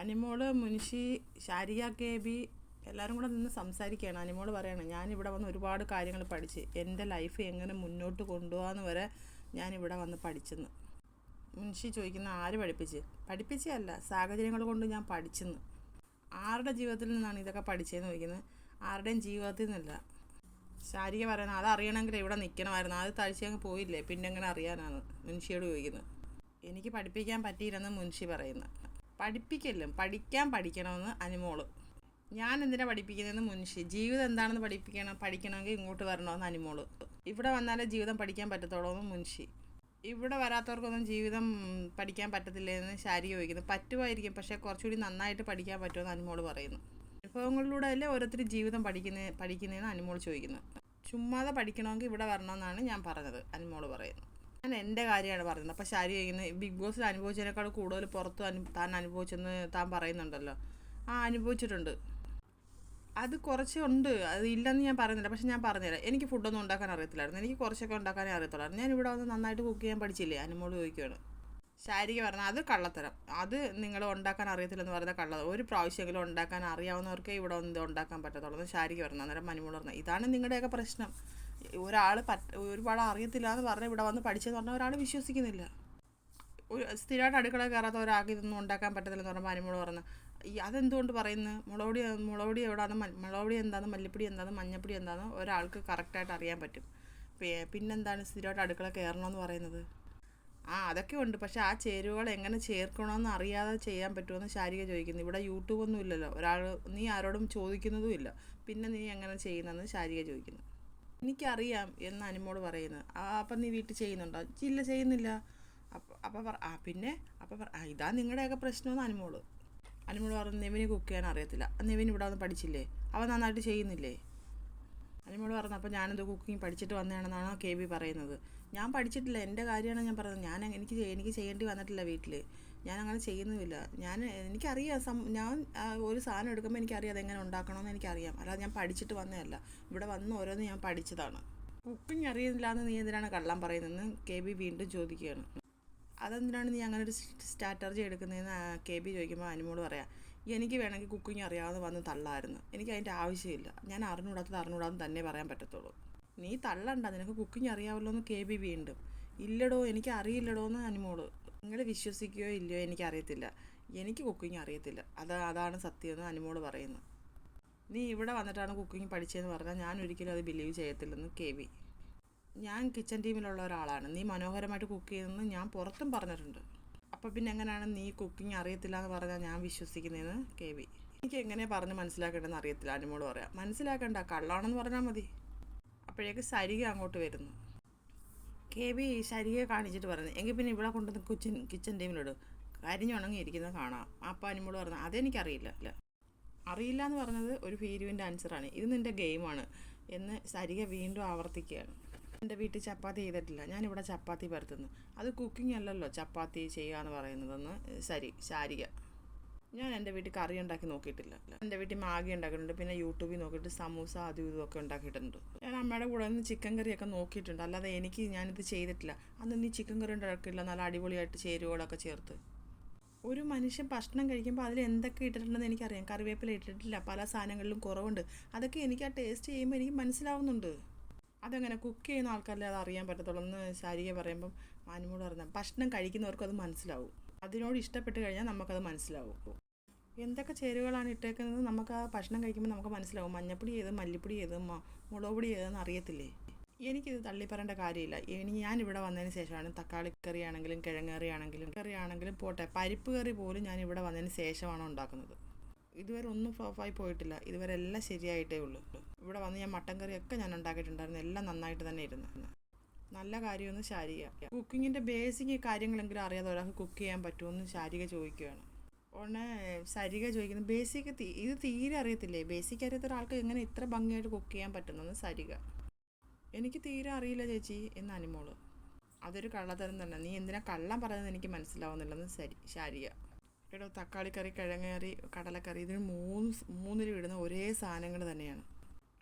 Animol, Munshi, ഷാരിയ KB എല്ലാവരും കൂടെ നിന്ന് സംസാരിക്കുകയാണ്. അനിമോള് പറയണം, ഞാനിവിടെ വന്ന് ഒരുപാട് കാര്യങ്ങൾ പഠിച്ച് എൻ്റെ ലൈഫ് എങ്ങനെ മുന്നോട്ട് കൊണ്ടുപോകാമെന്ന് വരെ ഞാനിവിടെ വന്ന് പഠിച്ചെന്ന്. മുൻഷി ചോദിക്കുന്ന ആര് പഠിപ്പിച്ചല്ല, സാഹചര്യങ്ങൾ കൊണ്ട് ഞാൻ പഠിച്ചെന്ന്. ആരുടെ ജീവിതത്തിൽ നിന്നാണ് ഇതൊക്കെ പഠിച്ചതെന്ന് ചോദിക്കുന്നത്. ആരുടെയും ജീവിതത്തിൽ നിന്നല്ല. ഷാരിക പറയുന്നത് അതറിയണമെങ്കിൽ ഇവിടെ നിൽക്കണമായിരുന്നു, അത് തഴിച്ചങ്ങ് പോയില്ലേ, പിന്നെ എങ്ങനെ അറിയാനാണ് മുൻഷിയോട് ചോദിക്കുന്നത്. എനിക്ക് പഠിപ്പിക്കാൻ പറ്റിയില്ലെന്ന് മുൻഷി പറയുന്നത്. പഠിക്കണമെന്ന് അനിമോള്. ഞാൻ എന്തിനാണ് പഠിപ്പിക്കുന്നതെന്ന് മുൻഷി. ജീവിതം എന്താണെന്ന് പഠിക്കണമെങ്കിൽ ഇങ്ങോട്ട് വരണമെന്ന് അനിമോള്. ഇവിടെ വന്നാലേ ജീവിതം പഠിക്കാൻ പറ്റത്തുള്ളൂ എന്ന് മുൻഷി. ഇവിടെ വരാത്തവർക്കൊന്നും ജീവിതം പഠിക്കാൻ പറ്റത്തില്ലെന്ന് ഷാരിക ചോദിക്കുന്നു. പറ്റുമായിരിക്കും, പക്ഷേ കുറച്ചുകൂടി നന്നായിട്ട് പഠിക്കാൻ പറ്റുമെന്ന് അനിമോള് പറയുന്നു. അനുഭവങ്ങളിലൂടെ അല്ലേ ഓരോരുത്തർ ജീവിതം പഠിക്കുന്നതെന്ന് അനിമോൾ ചോദിക്കുന്നത്. ചുമ്മാതെ പഠിക്കണമെങ്കിൽ ഇവിടെ വരണമെന്നാണ് ഞാൻ പറഞ്ഞത്, അനിമോൾ പറയുന്നു. ഞാൻ എൻ്റെ കാര്യമാണ് പറയുന്നത്. അപ്പോൾ ഷാരി ചോദിക്കുന്നത്, ബിഗ് ബോസിൽ അനുഭവിച്ചതിനേക്കാൾ കൂടുതൽ പുറത്ത് താൻ അനുഭവിച്ചെന്ന് താൻ പറയുന്നുണ്ടല്ലോ. അനുഭവിച്ചിട്ടുണ്ട്. അത് കുറച്ചുണ്ട്, അത് ഇല്ലെന്ന് ഞാൻ പറയുന്നില്ല. പക്ഷെ ഞാൻ പറഞ്ഞുതരാം, എനിക്ക് ഫുഡൊന്നും ഉണ്ടാക്കാൻ അറിയത്തില്ലായിരുന്നു. എനിക്ക് കുറച്ചൊക്കെ ഉണ്ടാക്കാനേ അറിയത്തുള്ളായിരുന്നു. ഞാൻ ഇവിടെ വന്ന് നന്നായിട്ട് കുക്ക് ചെയ്യാൻ പഠിച്ചില്ലേ, അനിമോൾ ചോദിക്കുകയാണ്. ഷാരിക പറഞ്ഞാൽ അത് കള്ളത്തരം, അത് നിങ്ങൾ ഉണ്ടാക്കാൻ അറിയത്തില്ലെന്ന് പറയുന്ന കള്ളത്തരം. ഒരു പ്രാവശ്യമെങ്കിലും ഉണ്ടാക്കാൻ അറിയാവുന്നവർക്കേ ഇവിടെ വന്ന് ഉണ്ടാക്കാൻ പറ്റത്തുള്ളൂ എന്ന് ഷാരിക പറഞ്ഞു. അന്നേരം മനിമോൾ പറഞ്ഞു, ഇതാണ് നിങ്ങളുടെയൊക്കെ പ്രശ്നം. ഒരാൾ ഒരുപാട് അറിയത്തില്ല എന്ന് പറഞ്ഞാൽ ഇവിടെ വന്ന് പഠിച്ചെന്ന് പറഞ്ഞാൽ ഒരാൾ വിശ്വസിക്കുന്നില്ല. സ്ഥിരമായിട്ട് അടുക്കള കയറാത്ത ഒരാൾക്ക് ഇതൊന്നും ഉണ്ടാക്കാൻ പറ്റത്തില്ലെന്ന് പറഞ്ഞപ്പോൾ അനിമോൾ പറഞ്ഞു, അതെന്തുകൊണ്ട് പറയുന്നത്? മുളകുപൊടി എവിടെയാണെന്ന്, മുളകുപൊടി എന്താണെന്ന്, മല്ലിപ്പൊടി എന്താണെന്ന്, മഞ്ഞപ്പൊടി എന്താണെന്ന് ഒരാൾക്ക് കറക്റ്റായിട്ട് അറിയാൻ പറ്റും. പിന്നെന്താണ് സ്ഥിരമായിട്ട് അടുക്കള കയറണമെന്ന് പറയുന്നത്? അതൊക്കെ ഉണ്ട്, പക്ഷേ ആ ചേരുവകൾ എങ്ങനെ ചേർക്കണമെന്ന് അറിയാതെ ചെയ്യാൻ പറ്റുമെന്ന് ഷാരിക ചോദിക്കുന്നു. ഇവിടെ യൂട്യൂബൊന്നും ഇല്ലല്ലോ, നീ ആരോടും ചോദിക്കുന്നതും ഇല്ല, പിന്നെ നീ എങ്ങനെ ചെയ്യുന്നതെന്ന് ഷാരിക ചോദിക്കുന്നു. എനിക്കറിയാം എന്ന് അനിമോട് പറയുന്നത്. അപ്പം നീ വീട്ടിൽ ചെയ്യുന്നുണ്ടോ? ഇല്ല, ചെയ്യുന്നില്ല. ഇതാ നിങ്ങളുടെയൊക്കെ പ്രശ്നമെന്ന് അനിമോട് പറഞ്ഞു. നെവിന് കുക്ക് ചെയ്യാൻ അറിയത്തില്ല. നെവിൻ ഇവിടെ വന്ന് പഠിച്ചില്ലേ? അവൻ നന്നായിട്ട് ചെയ്യുന്നില്ലേ? അനിമോട് പറഞ്ഞു, അപ്പോൾ ഞാനെന്തോ കുക്കിംഗ് പഠിച്ചിട്ട് വന്നതാണെന്നാണോ KB പറയുന്നത്? ഞാൻ പഠിച്ചിട്ടില്ല, എൻ്റെ കാര്യമാണ് ഞാൻ പറയുന്നത്. എനിക്ക് ചെയ്യേണ്ടി വന്നിട്ടില്ല വീട്ടിൽ. ഞാൻ അങ്ങനെ ചെയ്യുന്നുമില്ല. എനിക്കറിയാം, ഞാൻ ഒരു സാധനം എടുക്കുമ്പോൾ എനിക്കറിയാം അതെങ്ങനെ ഉണ്ടാക്കണമെന്ന് എനിക്കറിയാം. അല്ലാതെ ഞാൻ പഠിച്ചിട്ട് വന്നതല്ല. ഇവിടെ വന്ന് ഓരോന്ന് ഞാൻ പഠിച്ചതാണ്. കുക്കിംഗ് അറിയില്ല എന്ന് നീ എന്തിനാണ് കള്ളം പറയുന്നതെന്ന് KB വീണ്ടും ചോദിക്കുകയാണ്. അതെന്തിനാണ് നീ അങ്ങനെ ഒരു സ്ട്രാറ്റജി എടുക്കുന്നതെന്ന് KB ചോദിക്കുമ്പോൾ അനിമോട് പറയാം, എനിക്ക് വേണമെങ്കിൽ കുക്കിംഗ് അറിയാതെ വന്ന് തള്ളായിരുന്നു. എനിക്ക് അതിൻ്റെ ആവശ്യമില്ല. ഞാൻ അറിഞ്ഞൂടാന്ന് തന്നെ പറയാൻ പറ്റത്തുള്ളൂ. നീ തള്ളണ്ട, നിനക്ക് കുക്കിംഗ് അറിയാമല്ലോ എന്ന് KB വീണ്ടും. ഇല്ലടോ, എനിക്ക് അറിയില്ലടോ എന്ന് അനിമോള്. നിങ്ങൾ വിശ്വസിക്കുകയോ ഇല്ലയോ എനിക്കറിയത്തില്ല, എനിക്ക് കുക്കിംഗ് അറിയത്തില്ല, അതാണ് സത്യമെന്ന് അനിമോള് പറയുന്നു. നീ ഇവിടെ വന്നിട്ടാണ് കുക്കിംഗ് പഠിച്ചതെന്ന് പറഞ്ഞാൽ ഞാൻ ഒരിക്കലും അത് ബിലീവ് ചെയ്യത്തില്ലെന്ന് KB. ഞാൻ കിച്ചൺ ടീമിലുള്ള ഒരാളാണ്. നീ മനോഹരമായിട്ട് കുക്ക് ചെയ്തെന്ന് ഞാൻ പുറത്തും പറഞ്ഞിട്ടുണ്ട്. അപ്പോൾ പിന്നെ എങ്ങനെയാണ് നീ കുക്കിംഗ് അറിയത്തില്ല എന്ന് പറഞ്ഞാൽ ഞാൻ വിശ്വസിക്കുന്നതെന്ന് KB. എനിക്ക് എങ്ങനെ പറഞ്ഞ് മനസ്സിലാക്കേണ്ടതെന്ന് അറിയത്തില്ല, അനിമോട് പറയാം. മനസ്സിലാക്കണ്ട, കള്ളാണെന്ന് പറഞ്ഞാൽ മതി. അപ്പോഴേക്ക് സരിക അങ്ങോട്ട് വരുന്നു. KB സരികയെ കാണിച്ചിട്ട് പറഞ്ഞു, എങ്കിൽ പിന്നെ ഇവിടെ കൊണ്ടുവന്ന് കിച്ചൺ ടീമിലിടും, കരിഞ്ഞുണങ്ങിയിരിക്കുന്നത് കാണാം. അപ്പോൾ അനിമോട് പറഞ്ഞു, അതെനിക്കറിയില്ല. അറിയില്ല എന്ന് പറഞ്ഞത് ഒരു ഫീരുവിൻ്റെ ആൻസറാണ്, ഇത് നിൻ്റെ ഗെയിമാണ് എന്ന് സരിക വീണ്ടും ആവർത്തിക്കുകയാണ്. എൻ്റെ വീട്ടിൽ ചപ്പാത്തി ചെയ്തിട്ടില്ല, ഞാനിവിടെ ചപ്പാത്തി പരത്തുന്നു. അത് കുക്കിംഗ് അല്ലല്ലോ ചപ്പാത്തി ചെയ്യുക എന്ന് പറയുന്നതെന്ന് ഷാരിക. ഞാൻ എൻ്റെ വീട്ടിൽ കറി ഉണ്ടാക്കി നോക്കിയിട്ടില്ല. എൻ്റെ വീട്ടിൽ മാഗി ഉണ്ടാക്കിയിട്ടുണ്ട്, പിന്നെ യൂട്യൂബിൽ നോക്കിയിട്ട് സമൂസ അതും ഇതുമൊക്കെ ഉണ്ടാക്കിയിട്ടുണ്ട്. ഞാൻ അമ്മയുടെ കൂടെ നിന്ന് ചിക്കൻ കറിയൊക്കെ നോക്കിയിട്ടുണ്ട്, അല്ലാതെ ഞാനിത് ചെയ്തിട്ടില്ല. അന്ന് നീ ചിക്കൻ കറി ഉണ്ടാക്കില്ല, നല്ല അടിപൊളിയായിട്ട് ചേരുവകളൊക്കെ ചേർത്ത്. ഒരു മനുഷ്യൻ ഭക്ഷണം കഴിക്കുമ്പോൾ അതിൽ എന്തൊക്കെ ഇട്ടിട്ടുണ്ടെന്ന് എനിക്കറിയാം. കറിവേപ്പില ഇട്ടിട്ടില്ല, പല സാധനങ്ങളിലും കുറവുണ്ട്. അതൊക്കെ എനിക്ക് ആ ടേസ്റ്റ് ചെയ്യുമ്പോൾ എനിക്ക് മനസ്സിലാവുന്നുണ്ട്. അതെങ്ങനെ കുക്ക് ചെയ്യുന്ന ആൾക്കാരല്ലേ അത് അറിയാൻ പറ്റത്തുള്ളൂ എന്ന് ഷാരിക പറയുമ്പം അനിമോട് പറഞ്ഞാൽ, ഭക്ഷണം കഴിക്കുന്നവർക്കും അത് മനസ്സിലാവും. അതിനോട് ഇഷ്ടപ്പെട്ട് കഴിഞ്ഞാൽ നമുക്കത് മനസ്സിലാവും. എന്തൊക്കെ ചേരുവകളാണ് ഇട്ടേക്കുന്നത് നമുക്ക് ആ ഭക്ഷണം കഴിക്കുമ്പോൾ നമുക്ക് മനസ്സിലാവും. മഞ്ഞപ്പൊടി ഏത്, മല്ലിപ്പൊടി ഏത്, മുളക് പൊടി ഏതെന്ന് അറിയത്തില്ലേ? എനിക്കിത് തള്ളിപ്പറേണ്ട കാര്യമില്ല. ഞാനിവിടെ വന്നതിന് ശേഷമാണ് തക്കാളിക്കറി ആണെങ്കിലും കിഴങ്ങ് ആണെങ്കിലും പോട്ടെ, പരിപ്പ് കറി പോലും ഞാൻ ഇവിടെ വന്നതിന് ശേഷമാണ് ഉണ്ടാക്കുന്നത്. ഇതുവരെ ഒന്നും ഫ്ലോപ്പായി പോയിട്ടില്ല. ഇതുവരെ എല്ലാം ശരിയായിട്ടേ ഉള്ളൂ. ഇവിടെ വന്ന് ഞാൻ മട്ടൻ കറിയൊക്കെ ഞാൻ ഉണ്ടാക്കിയിട്ടുണ്ടായിരുന്നു, എല്ലാം നന്നായിട്ട് തന്നെ ഇരുന്നു. നല്ല കാര്യമെന്ന് ഷാരിക. കുക്കിങ്ങിൻ്റെ ബേസിക് കാര്യങ്ങളെങ്കിലും അറിയാതെ ഒരാൾക്ക് കുക്ക് ചെയ്യാൻ പറ്റുമെന്ന് ഷാരിക ചോദിക്കുകയാണ്. ഉടനെ സരിക ചോദിക്കുന്നത്, ഇത് തീരെ അറിയത്തില്ലേ? ബേസിക് അറിയാത്ത ഒരാൾക്ക് എങ്ങനെ ഇത്ര ഭംഗിയായിട്ട് കുക്ക് ചെയ്യാൻ പറ്റുന്നെന്ന് സരിക. എനിക്ക് തീരെ അറിയില്ല ചേച്ചി എന്ന് അനിമോള്. അതൊരു കള്ളത്തരം തന്നെ, നീ എന്തിനാ കള്ളം പറയുന്നത് എനിക്ക് മനസ്സിലാവുന്നില്ലെന്ന് ഷാരിക. എടോ, തക്കാളിക്കറി, കിഴങ്ങ് കറി, കടലക്കറി, ഇതിന് മൂന്നിലും ഇടുന്ന ഒരേ സാധനങ്ങൾ തന്നെയാണ്.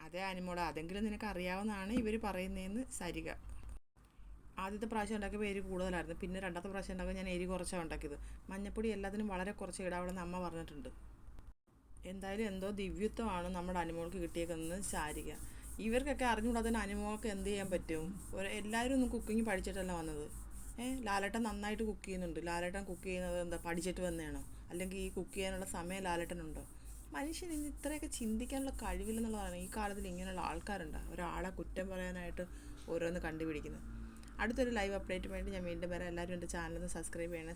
അതേ അനിമോളെ, അതെങ്കിലും നിനക്ക് അറിയാവുന്നതാണ് ഇവർ പറയുന്നതെന്ന് സരിക. ആദ്യത്തെ പ്രാവശ്യം ഉണ്ടാക്കിയപ്പോൾ എരി കൂടുതലായിരുന്നു. പിന്നെ രണ്ടാമത്തെ പ്രാവശ്യം ഉണ്ടാക്കുമ്പോൾ ഞാൻ എരി കുറച്ചാണ് ഉണ്ടാക്കിയത്. മഞ്ഞപ്പൊടി എല്ലാത്തിനും വളരെ കുറച്ച് ഇടാവണമെന്ന് അമ്മ പറഞ്ഞിട്ടുണ്ട്. എന്തായാലും എന്തോ ദിവ്യത്വമാണ് നമ്മുടെ അനുമോൾക്ക് കിട്ടിയേക്കുന്നത് ശാരിക. ഇവർക്കൊക്കെ അറിഞ്ഞുകൂടാ തന്നെ അനുമോൾക്ക് എന്ത് ചെയ്യാൻ പറ്റും? എല്ലാവരും ഒന്നും കുക്കിംഗ് പഠിച്ചിട്ടല്ല വന്നത്. ലാലേട്ടൻ നന്നായിട്ട് കുക്ക് ചെയ്യുന്നുണ്ട്. ലാലേട്ടൻ കുക്ക് ചെയ്യുന്നത് എന്താ പഠിച്ചിട്ട് വന്നതാണോ? അല്ലെങ്കിൽ ഈ കുക്ക് ചെയ്യാനുള്ള സമയം ലാലേട്ടനുണ്ടോ? മനുഷ്യന് ഇന്ന് ഇത്രയൊക്കെ ചിന്തിക്കാനുള്ള കഴിവില്ലെന്നുള്ളതാണ്. ഈ കാലത്തിൽ ഇങ്ങനെയുള്ള ആൾക്കാരുണ്ട്, ഒരാളെ കുറ്റം പറയാനായിട്ട് ഓരോന്ന് കണ്ടുപിടിക്കുന്നത്. അടുത്തൊരു ലൈവ് അപ്ഡേറ്റ് വേണ്ടി ഞാൻ വീണ്ടും വരാം. എല്ലാവരും എൻ്റെ ചാനലൊന്ന് സബ്സ്ക്രൈബ് ചെയ്യണേ.